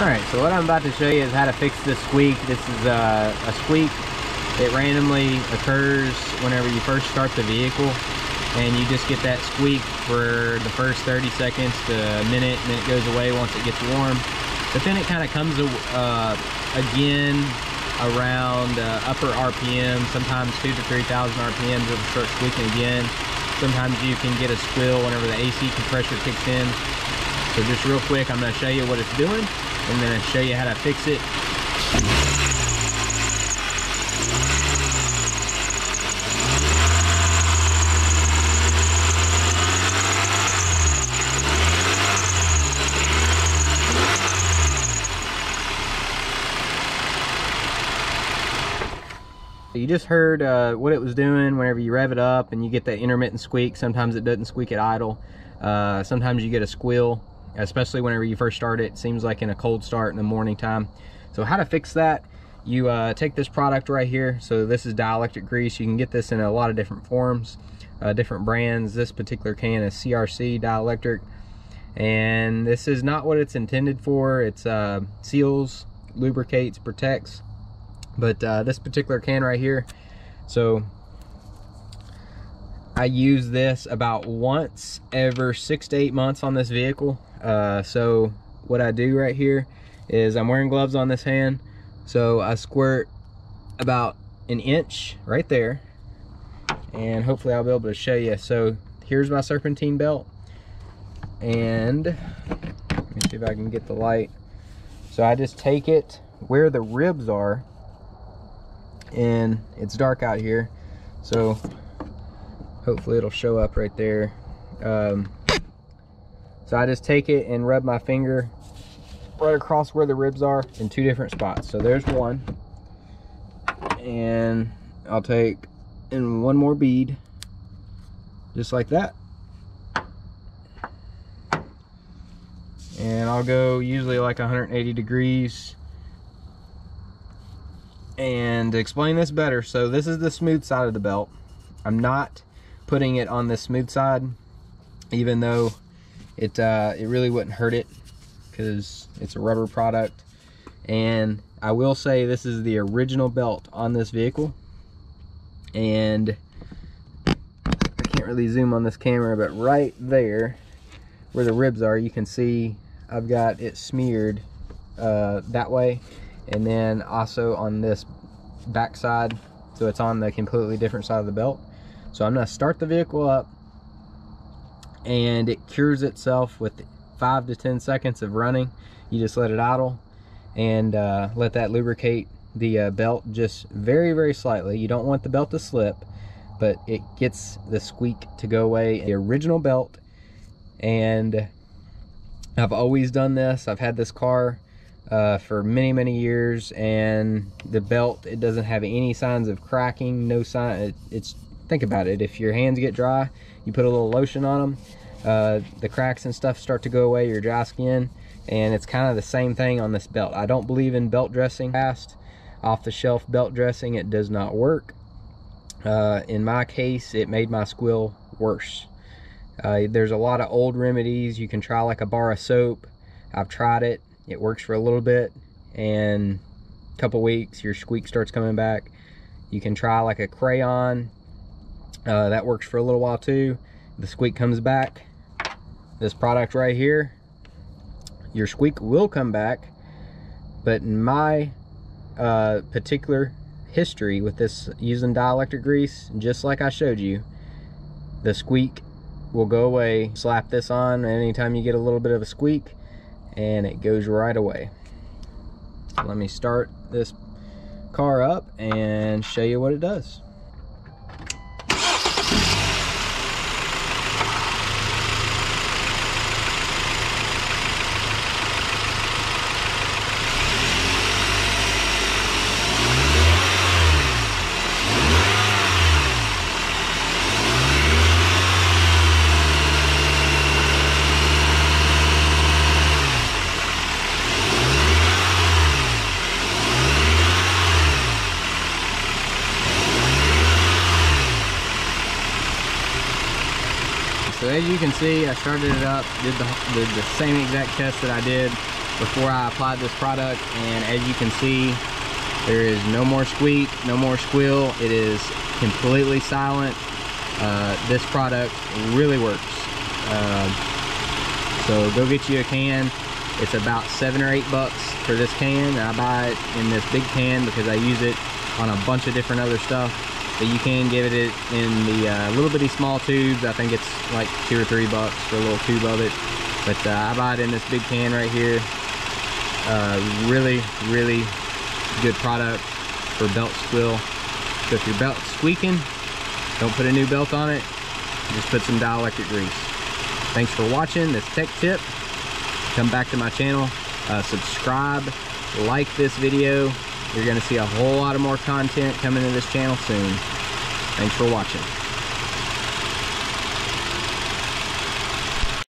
Alright, so what I'm about to show you is how to fix this squeak. This is a squeak that randomly occurs whenever you first start the vehicle, and you just get that squeak for the first 30 seconds to a minute, and then it goes away once it gets warm. But then it kind of comes again around upper RPM, sometimes 2,000 to 3,000 RPMs. It'll start squeaking again. Sometimes you can get a squeal whenever the AC compressor kicks in. So just real quick, I'm going to show you what it's doing, and then I'll show you how to fix it. You just heard what it was doing whenever you rev it up and you get that intermittent squeak. Sometimes it doesn't squeak at idle. Sometimes you get a squeal, especially whenever you first start it. It seems like in a cold start in the morning time. So how to fix that? You take this product right here. So this is Dielectric Grease. You can get this in a lot of different forms, different brands. This particular can is CRC Dielectric, and this is not what it's intended for. It's seals, lubricates, protects. But this particular can right here, so I use this about once every 6 to 8 months on this vehicle. So what I do right here is I'm wearing gloves on this hand, so I squirt about an inch right there, and hopefully I'll be able to show you. So here's my Serpentine belt, and let me see if I can get the light. So I just take it where the ribs are, and it's dark out here, so hopefully it'll show up right there. So I just take it and rub my finger right across where the ribs are in 2 different spots. So there's one, and I'll take in one more bead just like that, and I'll go usually like 180 degrees. And to explain this better, so this is the smooth side of the belt. I'm not putting it on the smooth side, even though it really wouldn't hurt it because it's a rubber product. And I will say this is the original belt on this vehicle, and I can't really zoom on this camera, but right there where the ribs are, you can see I've got it smeared that way, and then also on this back side, so it's on the completely different side of the belt. So I'm going to start the vehicle up, and it cures itself with 5 to 10 seconds of running. You just let it idle and let that lubricate the belt just very, very slightly. You don't want the belt to slip, but it gets the squeak to go away. The original belt, and I've always done this. I've had this car for many years, and the belt, it doesn't have any signs of cracking, no sign. It's think about it, if your hands get dry, you put a little lotion on them, the cracks and stuff start to go away, your dry skin. And it's kind of the same thing on this belt. I don't believe in belt dressing. Fast off the shelf belt dressing, it does not work. In my case, it made my squeal worse. There's a lot of old remedies. You can try like a bar of soap. I've tried it. It works for a little bit, and a couple weeks your squeak starts coming back. You can try like a crayon. That works for a little while too. The squeak comes back. This product right here, your squeak will come back, but in my particular history with this using dielectric grease, just like I showed you, the squeak will go away. Slap this on anytime you get a little bit of a squeak, and it goes right away. So let me start this car up and show you what it does. So as you can see, I started it up, did the same exact test that I did before I applied this product, and as you can see, there is no more squeak, no more squeal. It is completely silent. This product really works. So go get you a can. It's about $7 or $8 for this can. I buy it in this big can because I use it on a bunch of different other stuff. But you can get it in the little bitty small tubes. I think it's like $2 or $3 for a little tube of it. But I buy it in this big can right here. Really, really good product for belt squeal. So if your belt's squeaking, don't put a new belt on it. Just put some dielectric grease. Thanks for watching this tech tip. Come back to my channel, subscribe, like this video. You're gonna see a whole lot of more content coming to this channel soon. Thanks for watching.